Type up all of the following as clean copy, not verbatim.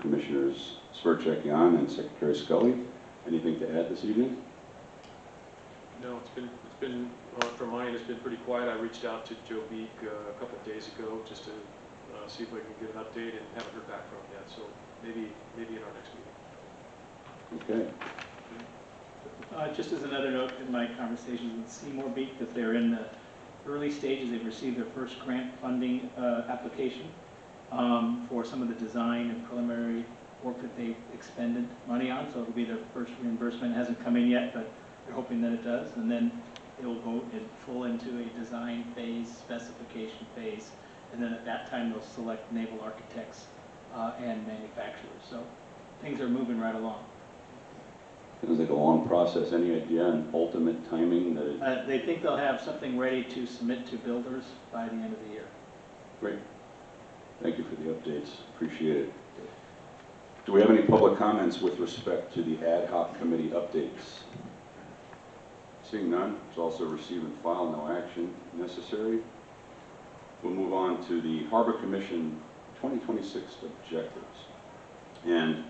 Commissioners Sverchek-Jan and Secretary Scully. Anything to add this evening? No, it's been from mine, it's been pretty quiet. I reached out to Joe Beek a couple of days ago just to see if I can get an update, and haven't heard back from him yet. So maybe in our next meeting. Okay. Just as another note in my conversations with Seymour Beek, that they're in the early stages. They've received their first grant funding application for some of the design and preliminary work that they've expended money on. So it'll be their first reimbursement. It hasn't come in yet, but they're hoping that it does. And then it will go full into a design phase, specification phase. And then at that time, they'll select naval architects and manufacturers. So things are moving right along. Sounds like a long process. Any idea on ultimate timing? That They think they'll have something ready to submit to builders by the end of the year. Great. Thank you for the updates. Appreciate it. Do we have any public comments with respect to the ad hoc committee updates? Seeing none, it's also receive and file, no action necessary. We'll move on to the Harbor Commission 2026 objectives. And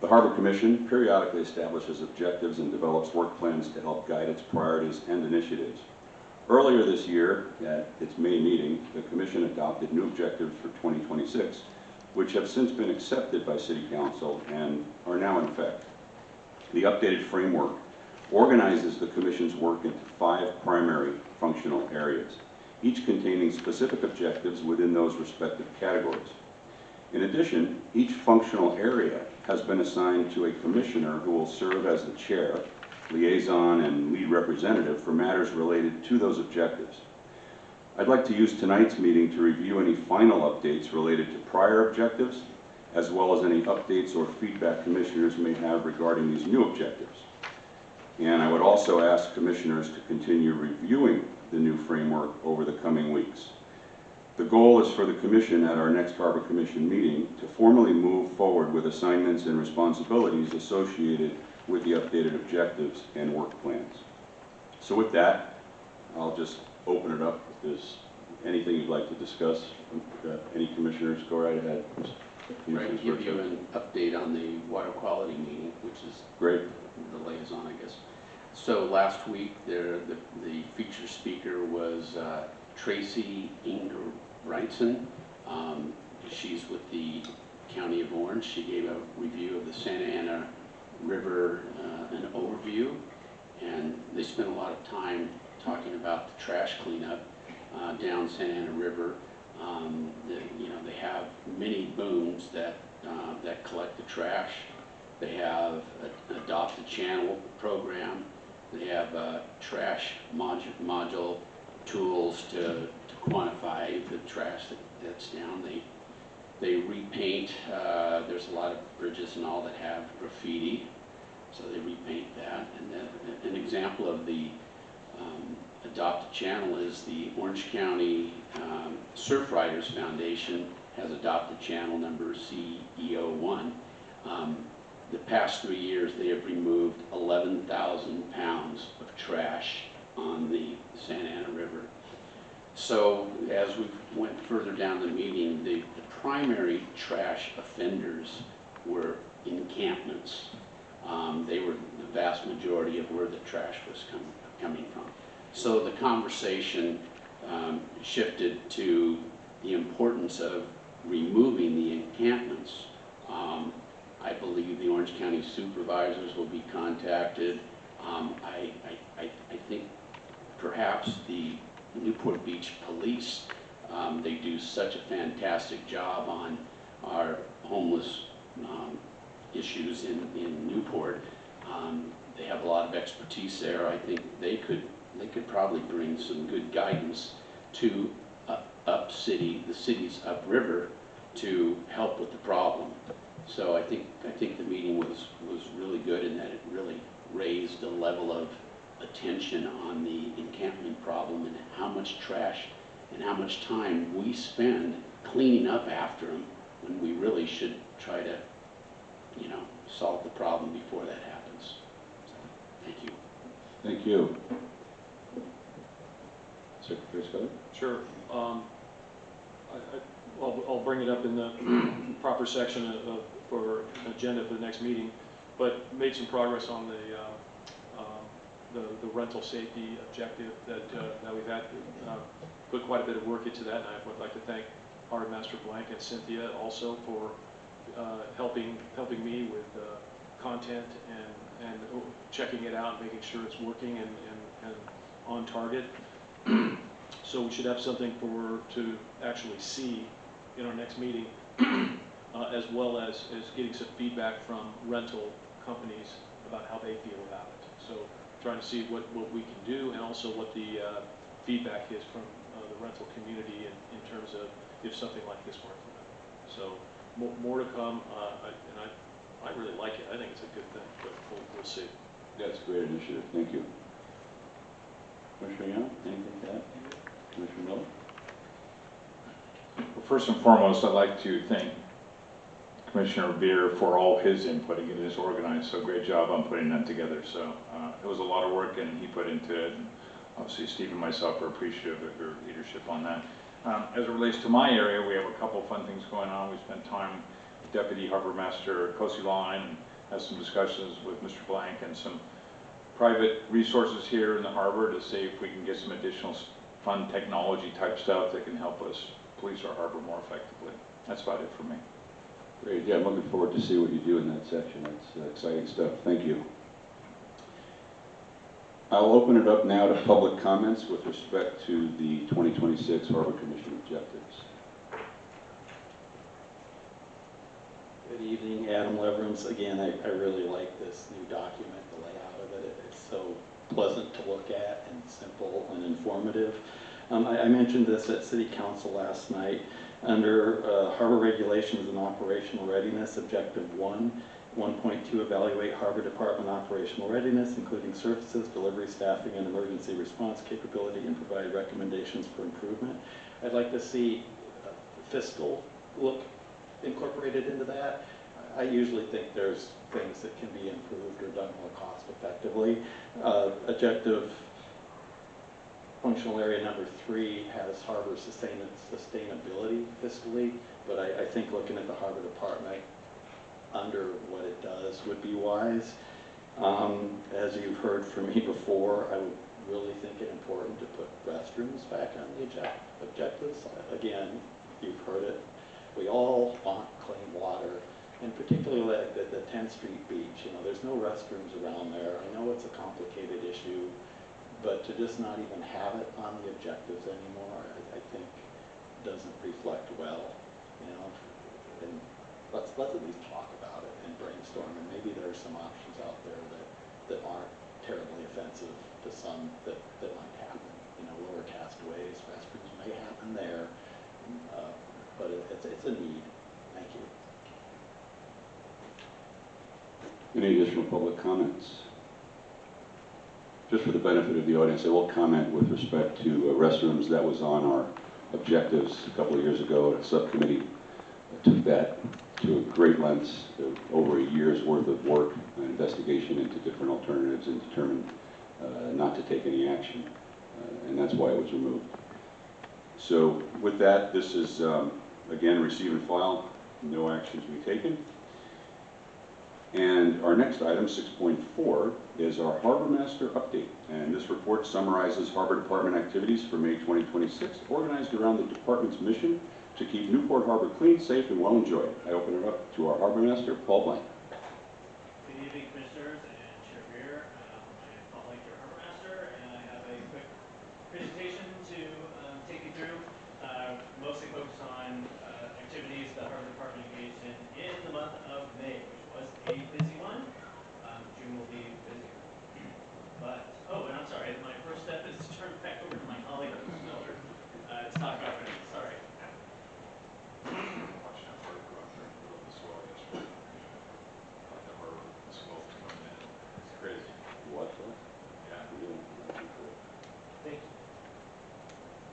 the Harbor Commission periodically establishes objectives and develops work plans to help guide its priorities and initiatives. Earlier this year, at its May meeting, the Commission adopted new objectives for 2026, which have since been accepted by City Council and are now in effect. The updated framework organizes the Commission's work into 5 primary functional areas, each containing specific objectives within those respective categories. In addition, each functional area has been assigned to a commissioner who will serve as the chair, liaison, and lead representative for matters related to those objectives. I'd like to use tonight's meeting to review any final updates related to prior objectives, as well as any updates or feedback commissioners may have regarding these new objectives. And I would also ask commissioners to continue reviewing the new framework over the coming weeks. The goal is for the Commission at our next Harbor Commission meeting to formally move forward with assignments and responsibilities associated with the updated objectives and work plans. So with that, I'll just open it up. If there's anything you'd like to discuss, any commissioners, go right ahead. Right, give you an update on the water quality meeting, which is great. The liaison, I guess. So last week, the featured speaker was Tracy Ingebrigtsen. She's with the County of Orange. She gave a review of the Santa Ana River, an overview, and they spent a lot of time talking about the trash cleanup down Santa Ana River. They have many booms that collect the trash. They have an Adopt a Channel program. They have trash module tools to quantify the trash that's down. They repaint. There's a lot of bridges and all that have graffiti, so they repaint that. And then an example of the Adopt a Channel is the Orange County Surf Riders Foundation has adopted channel number CEO1. The past 3 years, they have removed 11,000 pounds of trash on the Santa Ana River. So as we went further down the meeting, the primary trash offenders were encampments. They were the vast majority of where the trash was coming from. So the conversation shifted to the importance of removing the encampments. I believe the Orange County supervisors will be contacted. I think perhaps the Newport Beach Police, they do such a fantastic job on our homeless issues in Newport. They have a lot of expertise there. I think they could probably bring some good guidance to the cities upriver to help with the problem. So I think the meeting was really good in that it really raised the level of attention on the encampment problem and how much trash and how much time we spend cleaning up after them when we really should try to, solve the problem before that happens. So, thank you. Thank you. Secretary Scully? Sure. I'll bring it up in the proper section for agenda for the next meeting, but made some progress on the rental safety objective that we've had. Put quite a bit of work into that, and I would like to thank Harbor Master Blank and Cynthia also for helping me with content and checking it out, and making sure it's working and on target. So we should have something to actually see in our next meeting, as well as getting some feedback from rental companies about how they feel about it. So trying to see what we can do, and also what the feedback is from the rental community in terms of if something like this were implemented. So more to come, and I really like it. I think it's a good thing, but we'll see. That's a great initiative. Thank you. Commissioner Young, anything to add? Commissioner Miller? Well, first and foremost, I'd like to thank Commissioner Beer for all his input in getting this organized. So great job on putting that together. So it was a lot of work, and he put into it. And obviously, Steve and myself are appreciative of your leadership on that. As it relates to my area, we have a couple of fun things going on. We spent time with Deputy Harbor Master Cosi Line and had some discussions with Mr. Blank and some private resources here in the harbor to see if we can get some additional fun technology type stuff that can help us police our harbor more effectively. That's about it for me. Great. Yeah, I'm looking forward to see what you do in that section. That's exciting stuff. Thank you. I'll open it up now to public comments with respect to the 2026 Harbor Commission objectives. Good evening, Adam Leverance. Again, I really like this new document, the layout of it. It's so pleasant to look at and simple and informative. I mentioned this at City Council last night. Under Harbor Regulations and Operational Readiness, Objective 1.2, evaluate Harbor Department operational readiness, including services, delivery, staffing, and emergency response capability, and provide recommendations for improvement. I'd like to see fiscal look incorporated into that. I usually think there's things that can be improved or done more cost effectively. Objective functional area number 3 has harbor sustainability fiscally, but I think looking at the harbor department under what it does would be wise. As you've heard from me before, I would really think it important to put restrooms back on the objectives. Again, you've heard it. We all want clean water, and particularly at the 10th Street Beach. You know, there's no restrooms around there. I know it's a complicated issue, but to just not even have it on the objectives anymore, I think doesn't reflect well. You know, and let's at least talk about it and brainstorm. And maybe there are some options out there that aren't terribly offensive to some that might happen. You know, lower castaways, restrooms may happen there. But it's a need. Thank you. Any additional public comments? Just for the benefit of the audience, I will comment with respect to restrooms. That was on our objectives a couple of years ago. A subcommittee took that to great lengths, over a year's worth of work, an investigation into different alternatives, and determined not to take any action. And that's why it was removed. So with that, this is, again, receive and file, no actions to be taken. And our next item, 6.4, is our Harbor Master update. And this report summarizes Harbor Department activities for May 2026, organized around the department's mission to keep Newport Harbor clean, safe, and well enjoyed. I open it up to our Harbor Master, Paul Blank. Good evening, Commissioners and Chair Beer. I am Paul Blank, your Harbor Master, and I have a quick presentation to take you through, mostly focused on activities the Harbor Department engaged in the month of May, which was a busy one. June will be busier. But, oh, and I'm sorry, my first step is to turn back over to my colleague, Mr. Miller, to talk about it. Sorry.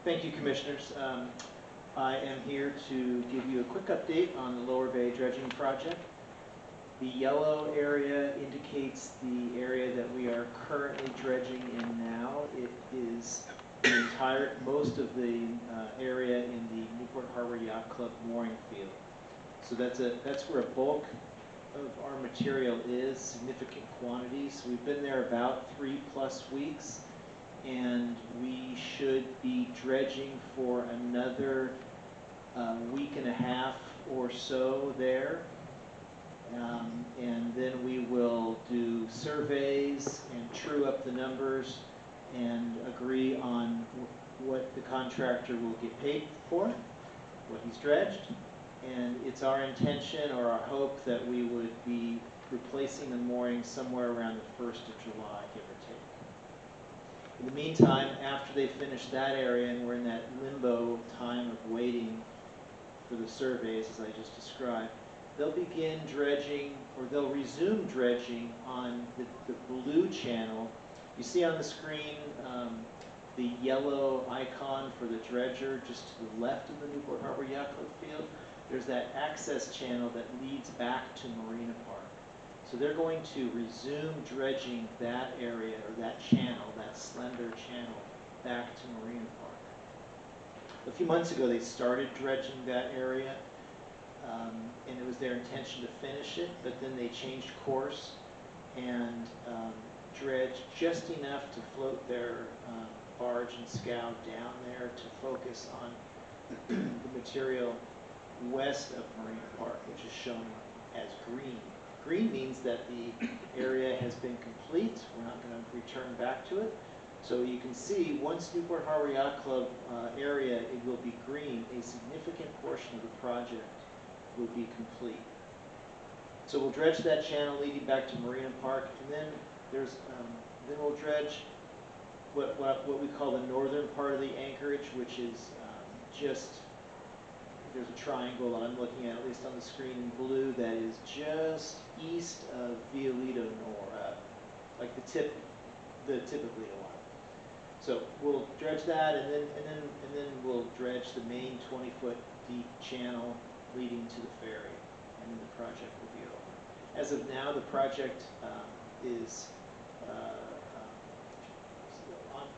Thank you, Commissioners. I am here to give you a quick update on the Lower Bay dredging project. The yellow area indicates the area that we are currently dredging in now. It is most of the area in the Newport Harbor Yacht Club mooring field. So that's where a bulk of our material is significant quantities. We've been there about 3+ weeks, and we should be dredging for another week and a half or so there. And then we will do surveys and true up the numbers and agree on what the contractor will get paid for, what he's dredged. And it's our intention or our hope that we would be replacing the moorings somewhere around the 1st of July, give or take. In the meantime, after they finish that area and we're in that limbo time of waiting for the surveys, as I just described, they'll begin dredging, or they'll resume dredging on the blue channel. You see on the screen the yellow icon for the dredger just to the left of the Newport Harbor Yacht Club field. There's that access channel that leads back to Marina Park. So they're going to resume dredging that area, or that channel, that slender channel, back to Marina Park. A few months ago, they started dredging that area, and it was their intention to finish it, but then they changed course and dredged just enough to float their barge and scow down there to focus on the material west of Marina Park, which is shown as green. Green means that the area has been complete. We're not going to return back to it. So you can see, once Newport Harbor Yacht Club area, it will be green. A significant portion of the project will be complete. So we'll dredge that channel leading back to Marina Park, and then there's then we'll dredge what we call the northern part of the anchorage, which is just, there's a triangle that I'm looking at least on the screen in blue, that is just east of Violito Nor, like the tip of Violito. So we'll dredge that, and then we'll dredge the main 20-foot deep channel leading to the ferry, and then the project will be over. As of now, the project is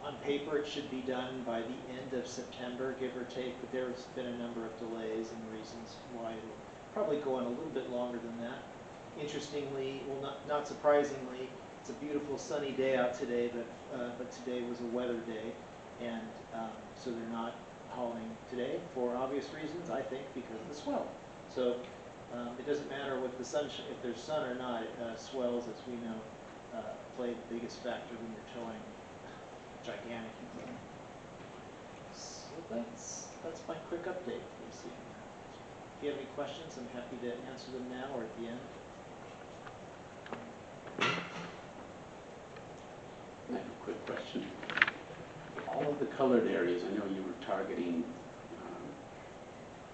on paper, it should be done by the end of September, give or take, but there's been a number of delays and reasons why it'll probably go on a little bit longer than that. Interestingly, well, not surprisingly, it's a beautiful sunny day out today, but today was a weather day, and so they're not hauling today for obvious reasons, I think, because of the swell. So it doesn't matter what the sun, if there's sun or not, swells, as we know, play the biggest factor when you're towing gigantic equipment. So that's my quick update for this evening. If you have any questions, I'm happy to answer them now or at the end. I have a quick question. All of the colored areas, I know you were targeting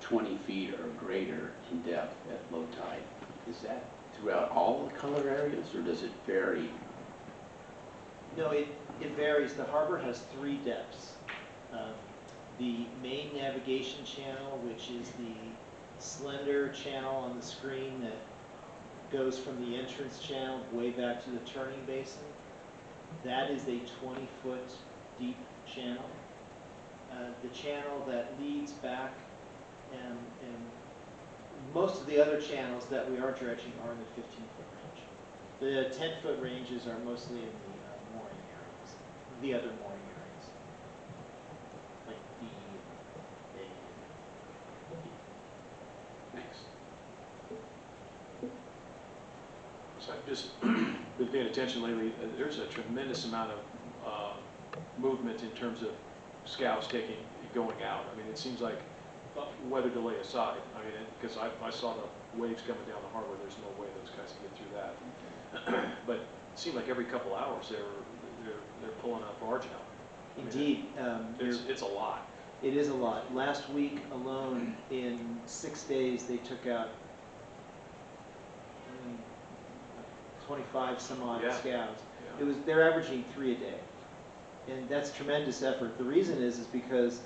20 feet or greater in depth at low tide. Is that throughout all the color areas, or does it vary? No, it varies. The harbor has 3 depths. The main navigation channel, which is the slender channel on the screen that goes from the entrance channel way back to the turning basin, that is a 20-foot deep channel. The channel that leads back, and most of the other channels that we are dredging are in the 15-foot range. The 10-foot ranges are mostly in the mooring areas, the other mooring areas, like B, A, B. Thanks. So I've just been paying attention lately. There's a tremendous amount of movement in terms of scows going out. I mean, it seems like, weather delay aside, I mean, because I saw the waves coming down the harbor, there's no way those guys can get through that. But it seemed like every couple hours they're pulling a barge out. I mean, Indeed. it's a lot. It is a lot. Last week alone, in 6 days, they took out 25 some odd Yeah. scows. Yeah. They're averaging 3 a day, and that's tremendous effort. The reason is because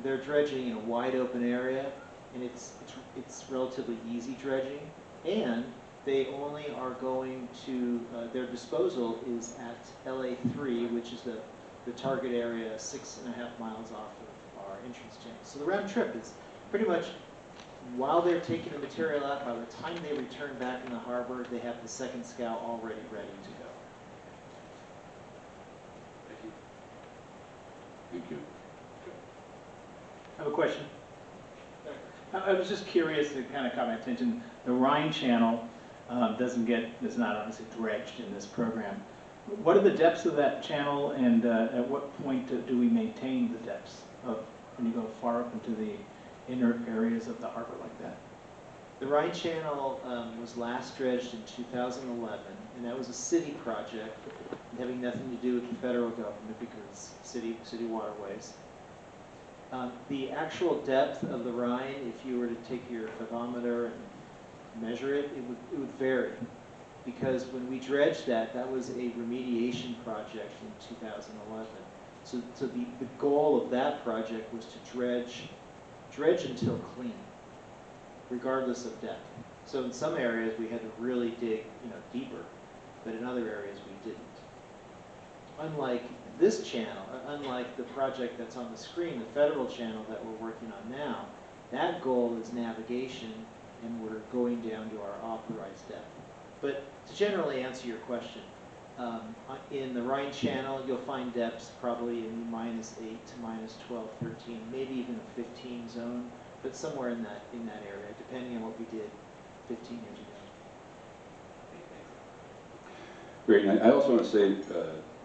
they're dredging in a wide open area, and it's relatively easy dredging, and they only are going to their disposal is at LA3, which is the target area 6.5 miles off of our entrance channel. So the round trip is pretty much while they're taking the material out, by the time they return back in the harbor, they have the second scow already ready to go. Thank you. Thank you. I have a question. I was just curious, it kind of caught my attention, the Rhine Channel is not obviously dredged in this program. What are the depths of that channel, and at what point do we maintain the depths of, when you go far up into the inner areas of the harbor like that? The Rhine Channel was last dredged in 2011, and that was a city project having nothing to do with the federal government because city waterways. The actual depth of the Rhine, if you were to take your fathometer and measure it, it would vary. Because when we dredged that was a remediation project in 2011. So the goal of that project was to dredge until clean, regardless of depth. So in some areas we had to really dig, deeper, but in other areas we didn't. Unlike this channel, unlike the project that's on the screen, the federal channel that we're working on now, that goal is navigation, and we're going down to our authorized depth. But to generally answer your question, in the Rhine Channel, you'll find depths probably in the -8 to -12, 13, maybe even a 15 zone, but somewhere in that area, depending on what we did 15 years ago. Great, and I also want to say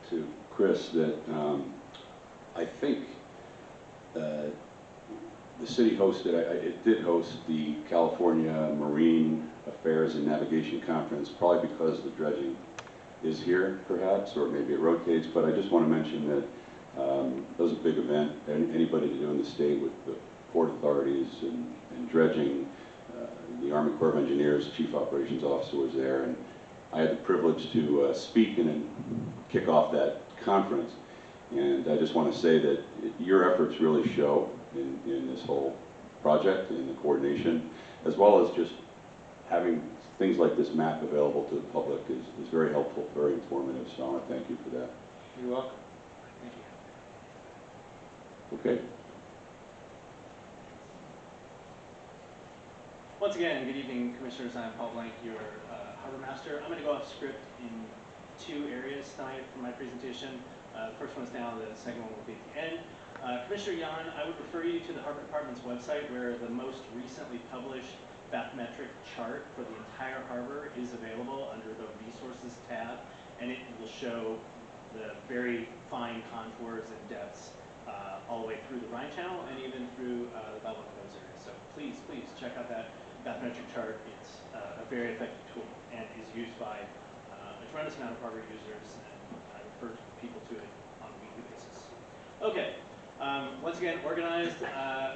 to Chris that I think the city hosted, it did host the California Marine Affairs and Navigation Conference, probably because the dredging is here, perhaps, or maybe it rotates, but I just want to mention that that was a big event, and anybody to do in the state with the port authorities and dredging, the Army Corps of Engineers Chief Operations Officer was there, and I had the privilege to speak and kick off that conference. And I just want to say that your efforts really show in this whole project, in the coordination, as well as just having things like this map available to the public is very helpful, very informative, so I want to thank you for that. You're welcome. Thank you. Okay. Once again, good evening, Commissioners. I'm Paul Blank, your Harbor Master. I'm going to go off script in 2 areas tonight for my presentation. The first one's now, the second one will be at the end. Commissioner Yan, I would refer you to the Harbor Department's website where the most recently published bathymetric chart for the entire harbor is available under the Resources tab, and it will show the very fine contours and depths all the way through the Rhine Channel and even through the Beltline Coast area. So please check out that bathymetric chart. It's a very effective tool and is used by a tremendous amount of harbor users, and I refer people to it on a weekly basis. Okay, once again, organized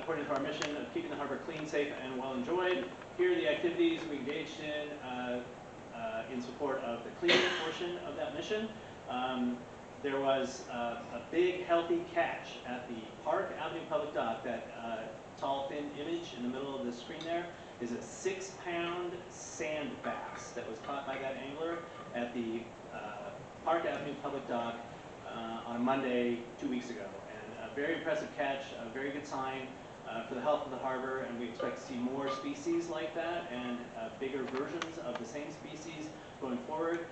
according to our mission of keeping the harbor clean, safe, and well enjoyed. Here are the activities we engaged in support of the cleaning portion of that mission. There was a big, healthy catch at the Park Avenue Public Dock. That tall, thin image in the middle of the screen there is a 6-pound sand bass that was caught by that angler at the Park Avenue Public Dock on a Monday 2 weeks ago. And a very impressive catch, a very good sign for the health of the harbor, and we expect to see more species like that and bigger versions of the same species going forward.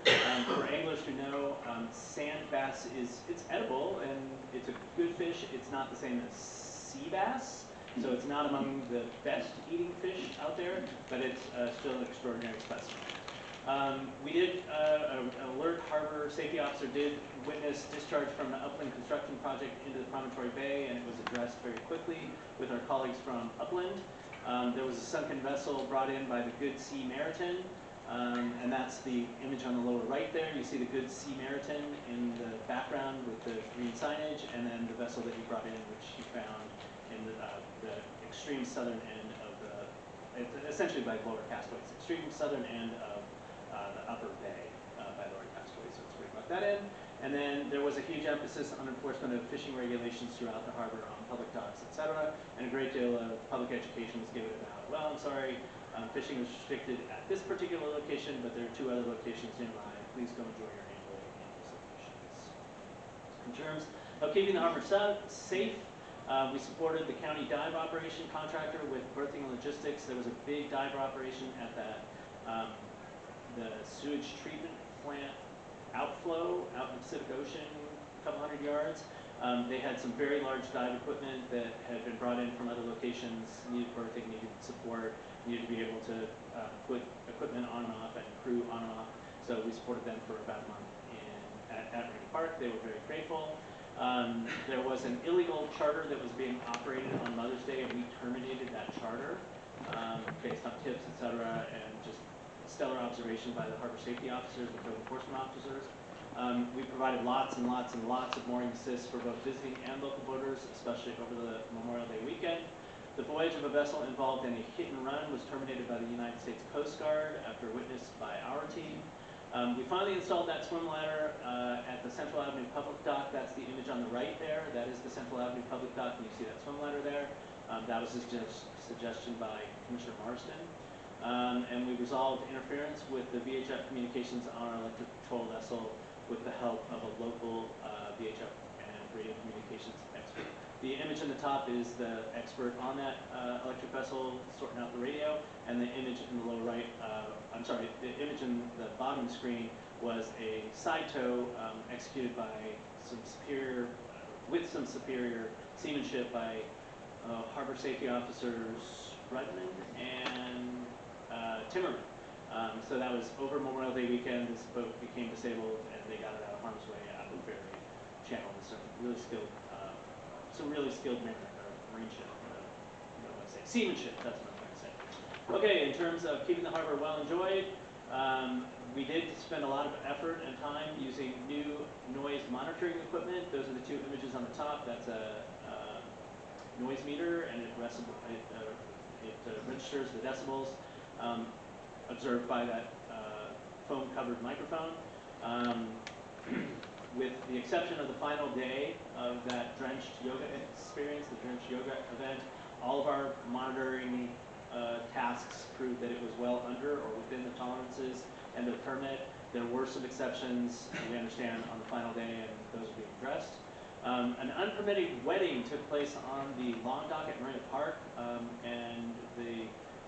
For anglers who know, sand bass it's edible and it's a good fish. It's not the same as sea bass, so it's not among the best eating fish out there, but it's still an extraordinary specimen. We did, an alert harbor safety officer did witness discharge from an upland construction project into the Promontory Bay, and it was addressed very quickly with our colleagues from Upland. There was a sunken vessel brought in by the Good Sea Meriton, and that's the image on the lower right there. You see the Good Sea Meriton in the background with the green signage, and then the vessel that he brought in, which he found in the extreme southern end of essentially by Lower Castaways, extreme southern end of the upper bay by Lower Castaways, so it's where he brought that in. And then there was a huge emphasis on enforcement of fishing regulations throughout the harbor on public docks, etc. And a great deal of public education was given about, well, I'm sorry, fishing is restricted at this particular location, but there are 2 other locations nearby. Please go enjoy your angling in those locations. In terms of keeping the harbor safe, We supported the county dive operation contractor with berthing logistics. There was a big diver operation at the sewage treatment plant outflow out in the Pacific Ocean, a couple hundred yards. They had some very large dive equipment that had been brought in from other locations, needed berthing, needed support, needed to be able to put equipment on and off and crew on and off. So we supported them for about a month at Rainy Park. They were very grateful. There was an illegal charter that was being operated on Mother's Day, and we terminated that charter based on tips, et cetera, and just stellar observation by the harbor safety officers and code enforcement officers. We provided lots and lots and lots of mooring assists for both visiting and local boaters, especially over the Memorial Day weekend. The voyage of a vessel involved in a hit and run was terminated by the United States Coast Guard after witnessed by our team. We finally installed that swim ladder at the Central Avenue Public Dock. That's the image on the right there. That is the Central Avenue Public Dock, and you see that swim ladder there. That was a suggestion by Commissioner Marston. And we resolved interference with the VHF communications on our electric patrol vessel with the help of a local VHF and radio communications expert. The image in the top is the expert on that electric vessel sorting out the radio, and the image in the lower right, the image in the bottom screen was a side tow executed by with some superior seamanship by harbor safety officers Rudman and Timmerman. So that was over Memorial Day weekend. This boat became disabled, and they got it out of harm's way out of the ferry channel. Some really skilled marineship, seamanship. That's what I'm trying to say. Okay, in terms of keeping the harbor well enjoyed, we did spend a lot of effort and time using new noise monitoring equipment. Those are the two images on the top. That's a noise meter, and it registers the decibels observed by that foam-covered microphone. With the exception of the final day of that drenched yoga experience, the drenched yoga event, all of our monitoring tasks proved that it was well under or within the tolerances and the permit. There were some exceptions, we understand, on the final day, and those are being addressed. An unpermitted wedding took place on the long dock at Marina Park, and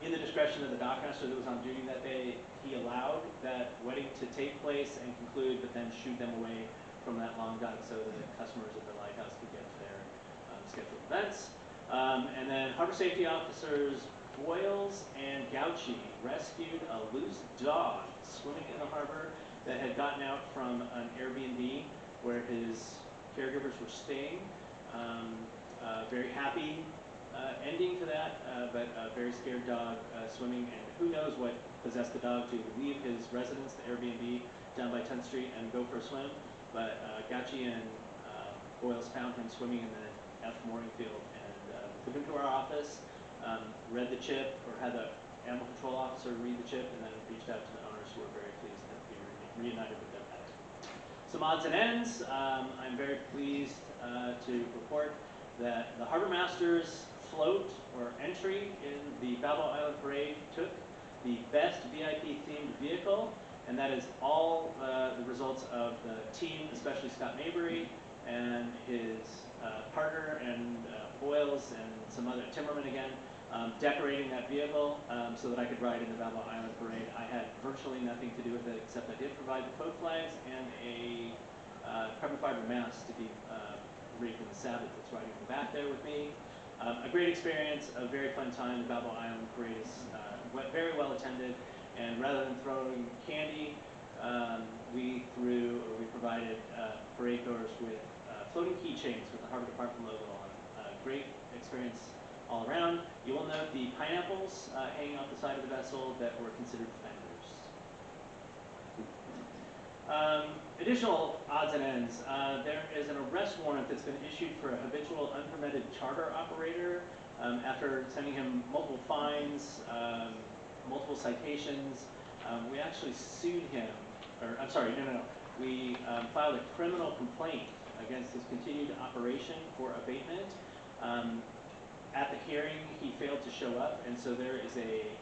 in the discretion of the dockmaster that was on duty that day, he allowed that wedding to take place and conclude, but then shooed them away from that long dock so that customers at the lighthouse could get to their scheduled events. And then harbor safety officers Boyles and Gauchi rescued a loose dog swimming in the harbor that had gotten out from an Airbnb where his caregivers were staying. Very happy ending to that, but a very scared dog swimming, and who knows what possessed the dog to leave his residence, the Airbnb, down by 10th Street and go for a swim. But Gauchi and Boyles found him swimming in the F mooring field and took him to our office, read the chip, or had the animal control officer read the chip, and then reached out to the owners, who were very pleased to be reunited with their pet. Some odds and ends. I'm very pleased to report that the Harbor Masters float or entry in the Balboa Island Parade took the best VIP themed vehicle, and that is all the results of the team, especially Scott Mabry and his partner and Boyles and some other, Timmerman again, decorating that vehicle so that I could ride in the Balboa Island Parade. I had virtually nothing to do with it, except I did provide the coat flags and a carbon fiber mast to be rigged in the Sabbath that's riding in the back there with me. A great experience, a very fun time. The Balboa Island Parade is very well attended, and rather than throwing candy, we provided parade goers with floating keychains with the Harbor Department logo on. Great experience all around. You will note the pineapples hanging off the side of the vessel that were considered fenders. Additional odds and ends. There is an arrest warrant that's been issued for a habitual unpermitted charter operator after sending him multiple fines, multiple citations. We actually sued him, we filed a criminal complaint against his continued operation for abatement. At the hearing, he failed to show up, and so there is a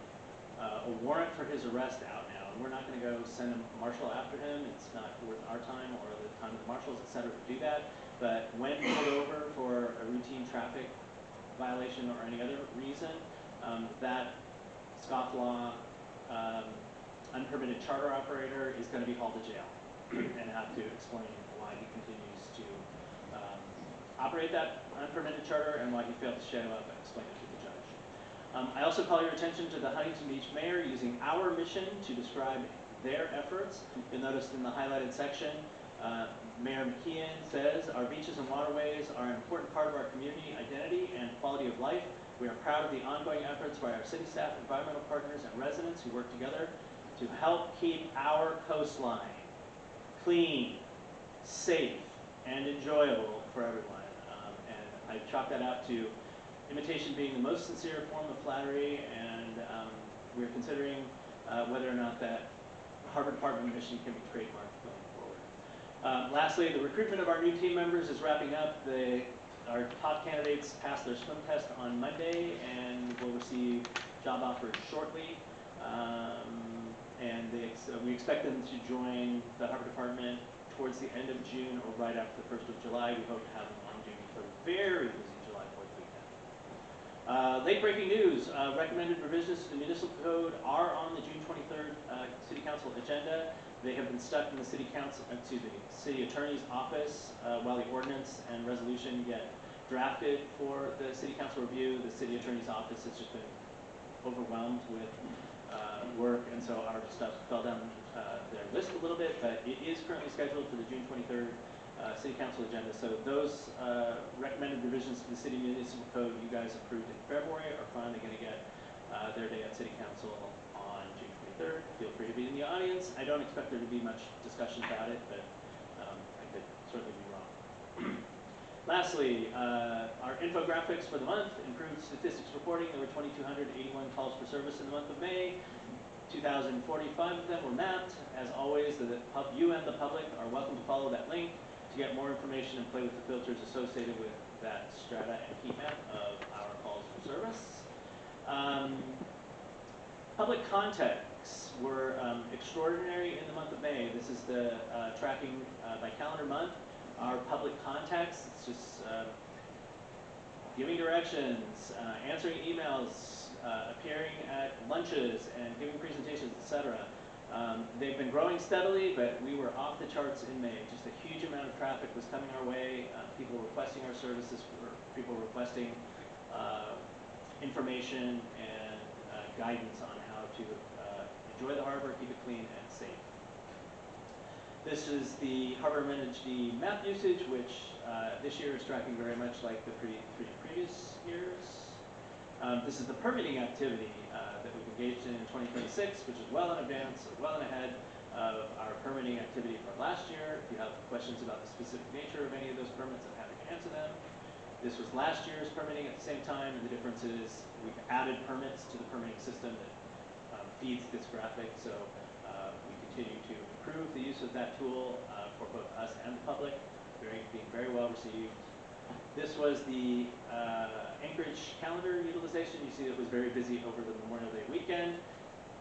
warrant for his arrest out now. We're not going to go send a marshal after him. It's not worth our time or the time of the marshals, et cetera, to do that. But when pulled over for a routine traffic violation or any other reason, that scofflaw unpermitted charter operator is going to be hauled to jail and have to explain why he continues to operate that unpermitted charter and why he failed to show up and explain it to the judge. I also call your attention to the Huntington Beach mayor using our mission to describe their efforts. You'll notice in the highlighted section, Mayor McKeon says, our beaches and waterways are an important part of our community identity and quality of life. We are proud of the ongoing efforts by our city staff, environmental partners, and residents who work together to help keep our coastline clean, safe, and enjoyable for everyone. And I chalk that out to imitation being the most sincere form of flattery, and we're considering whether or not that Harbor Department mission can be trademarked going forward. Lastly, the recruitment of our new team members is wrapping up. Our top candidates passed their swim test on Monday and will receive job offers shortly. We expect them to join the Harbor Department towards the end of June or right after the 1st of July. We hope to have them on duty for a very busy July 4th weekend. Late breaking news, recommended revisions to the municipal code are on the June 23rd City Council agenda. They have been stuck in the City Attorney's office while the ordinance and resolution get drafted for the City Council review. The City Attorney's office has just been overwhelmed with work, and so our stuff fell down their list a little bit, but it is currently scheduled for the June 23rd City Council agenda. So those recommended revisions to the City Municipal Code you guys approved in February are finally going to get their day at City Council on June 23rd. Feel free to be in the audience. I don't expect there to be much discussion about it, but I could certainly be wrong. Lastly, our infographics for the month, improved statistics reporting. There were 2,281 calls for service in the month of May. 2,045 of them were mapped. As always, you and the public are welcome to follow that link to get more information and play with the filters associated with that strata and heat map of our calls for service. Public contacts were extraordinary in the month of May. This is the tracking by calendar month. Our public contacts, it's just giving directions, answering emails, appearing at lunches and giving presentations, etc. They've been growing steadily, but we were off the charts in May. Just a huge amount of traffic was coming our way, people requesting our services, people requesting information and guidance on how to enjoy the harbor, keep it clean and safe. This is the Harbor MNHD map usage, which this year is tracking very much like the three previous years. This is the permitting activity that we've engaged in 2026, which is well in advance, or well in ahead of our permitting activity from last year. If you have questions about the specific nature of any of those permits, I'm happy to answer them. This was last year's permitting at the same time, and the difference is we've added permits to the permitting system that feeds this graphic, so we continue to improve the use of that tool for both us and the public, being very well received. This was the Anchorage calendar utilization. You see it was very busy over the Memorial Day weekend.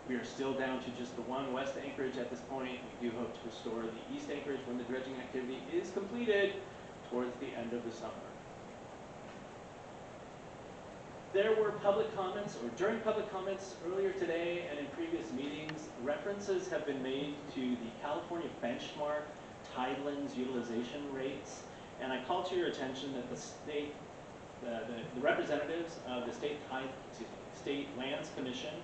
We are still down to just the one West Anchorage at this point. We do hope to restore the East Anchorage when the dredging activity is completed towards the end of the summer. There were public comments, or during public comments earlier today and in previous meetings, references have been made to the California benchmark tidelands utilization rates. And I call to your attention that the state, the representatives of the State Lands Commission,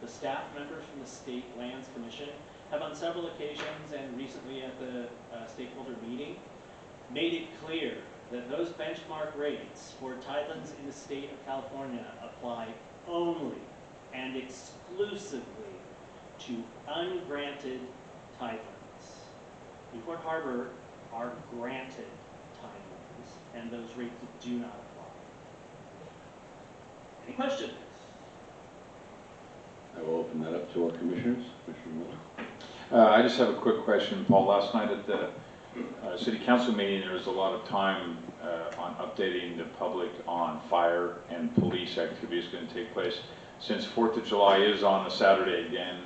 the staff members from the State Lands Commission, have on several occasions and recently at the stakeholder meeting made it clear that those benchmark rates for tidelands in the state of California apply only and exclusively to ungranted tidelands. Newport Harbor are granted tidelands, and those rates do not apply. Any questions? I will open that up to our commissioners. Commissioner Miller. I just have a quick question, Paul. Last night at the City Council meeting, there was a lot of time on updating the public on fire and police activities going to take place. since 4th of July is on a Saturday again,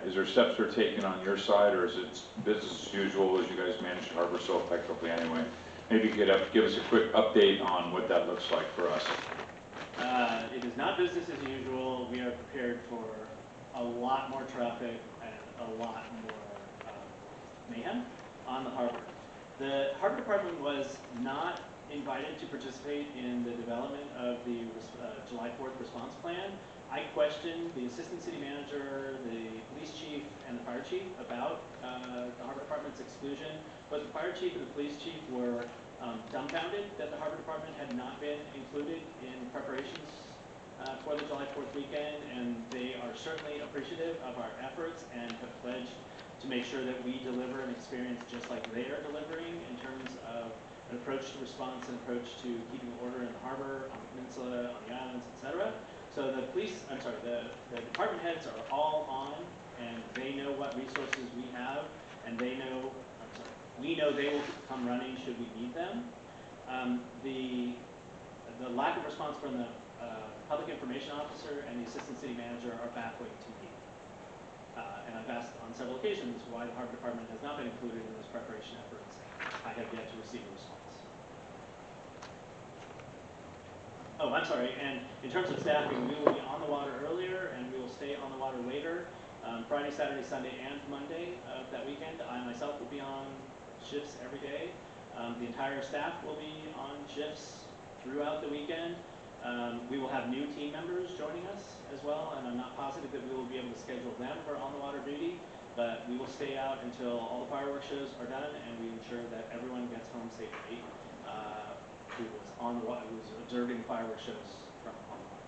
is there steps that are taken on your side, or is it business as usual as you guys manage Harbor so effectively anyway? Maybe you could give us a quick update on what that looks like for us. It is not business as usual. We are prepared for a lot more traffic and a lot more mayhem on the harbor. The Harbor Department was not invited to participate in the development of the July 4th response plan. I questioned the assistant city manager, the police chief, and the fire chief about the Harbor Department's exclusion. But the fire chief and the police chief were dumbfounded that the Harbor Department had not been included in preparations for the July 4th weekend, and they are certainly appreciative of our efforts and have pledged to make sure that we deliver an experience just like they are delivering in terms of an approach to response, an approach to keeping order in the harbor, on the peninsula, on the islands, etc. So the department heads are all on, and they know what resources we have, and we know they will come running should we need them. The lack of response from the public information officer and the assistant city manager are baffling to me. And I've asked on several occasions why the Harbor Department has not been included in those preparation efforts. I have yet to receive a response. Oh, I'm sorry, and in terms of staffing, we will be on the water earlier and we will stay on the water later. Friday, Saturday, Sunday, and Monday of that weekend. I myself will be on shifts every day. The entire staff will be on shifts throughout the weekend. We will have new team members joining us as well, and I'm not positive that we will be able to schedule them for on-the-water duty, but we will stay out until all the fireworks shows are done, and we ensure that everyone gets home safely who was observing fireworks shows from on the water.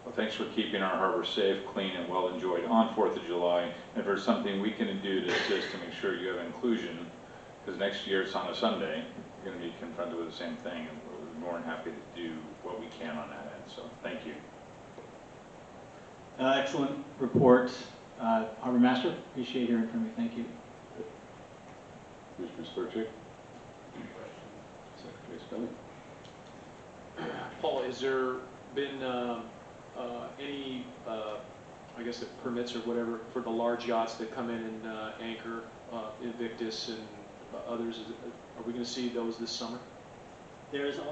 Well, thanks for keeping our harbor safe, clean, and well enjoyed on 4th of July. And if there's something we can do to assist to make sure you have inclusion, because next year it's on a Sunday, you're going to be confronted with the same thing, and we're more than happy to do what we can on that end. So thank you. Excellent report, Harbor Master. Appreciate hearing from you. Thank you. Commissioner Spurcheck? Secretary Spelling? Paul, has there been any, I guess, permits or whatever for the large yachts that come in and anchor, Invictus and others? Are we going to see those this summer? There is